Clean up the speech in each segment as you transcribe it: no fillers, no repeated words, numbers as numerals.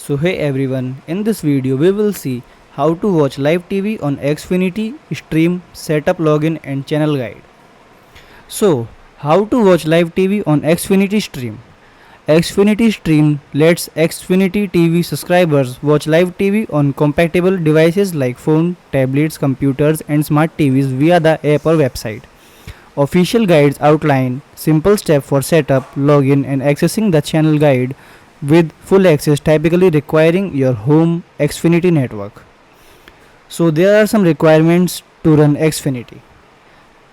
So hey everyone, in this video we will see how to watch live TV on Xfinity, stream, setup login and channel guide. So how to watch live TV on Xfinity stream? Xfinity stream lets Xfinity TV subscribers watch live TV on compatible devices like phone, tablets, computers and smart TVs via the app or website. Official guides outline simple steps for setup, login and accessing the channel guide with full access typically requiring your home Xfinity network. So there are some requirements to run Xfinity.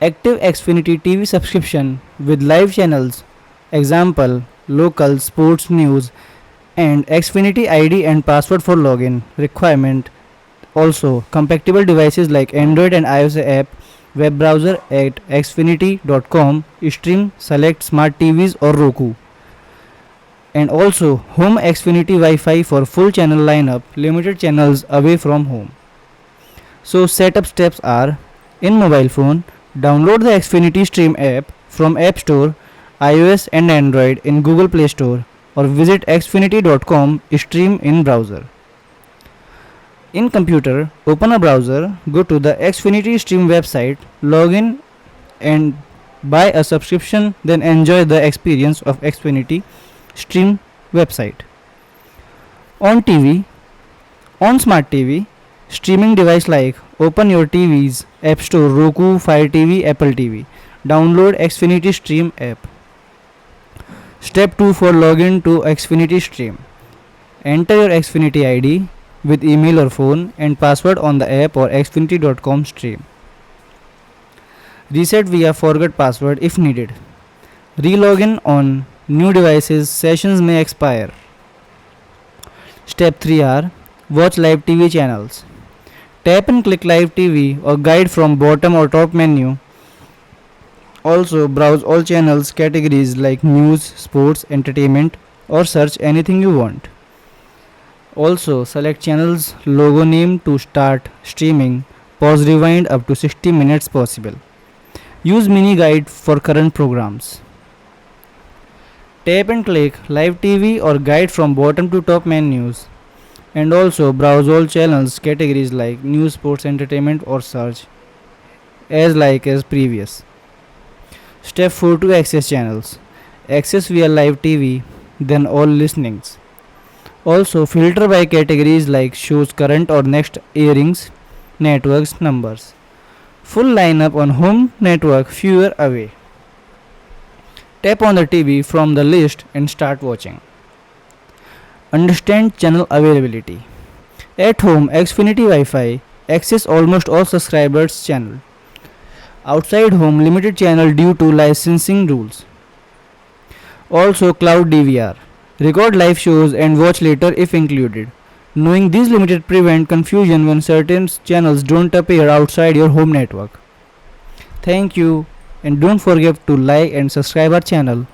Active Xfinity TV subscription with live channels, example local sports news and Xfinity ID and password for login requirement. Also compatible devices like Android and iOS app, web browser at xfinity.com, stream select smart TVs or Roku. And also home Xfinity Wi-Fi for full channel lineup, limited channels away from home. So setup steps are: in mobile phone, download the Xfinity Stream app from App Store, iOS and Android in Google Play Store, or visit xfinity.com, stream in browser. In computer, open a browser, go to the Xfinity Stream website, log in and buy a subscription, then enjoy the experience of Xfinity Stream website. On TV, on smart TV, streaming device like open your TV's App Store, Roku, Fire TV, Apple TV. Download Xfinity Stream app. Step 2 for login to Xfinity Stream. Enter your Xfinity ID with email or phone and password on the app or xfinity.com stream. Reset via forgot password if needed. Re-login on new devices, sessions may expire. Step 3 are watch live TV channels. Tap and click live TV or guide from bottom or top menu. Also browse all channels categories like news, sports, entertainment or search anything you want. Also select channels logo name to start streaming. Pause rewind up to 60 minutes possible. Use mini guide for current programs. Tap and click live TV or guide from bottom to top menus. And also browse all channels categories like news, sports, entertainment or search as previous. Step 4 to access channels. Access via live TV, then all listenings. Also filter by categories like shows current or next airings, networks, numbers. Full lineup on home network, fewer away. Tap on the TV from the list and start watching. Understand channel availability. At home, Xfinity Wi-Fi access almost all subscribers' channel. Outside home, limited channel due to licensing rules. Also cloud DVR. Record live shows and watch later if included. Knowing these limited prevent confusion when certain channels don't appear outside your home network. Thank you and don't forget to like and subscribe our channel.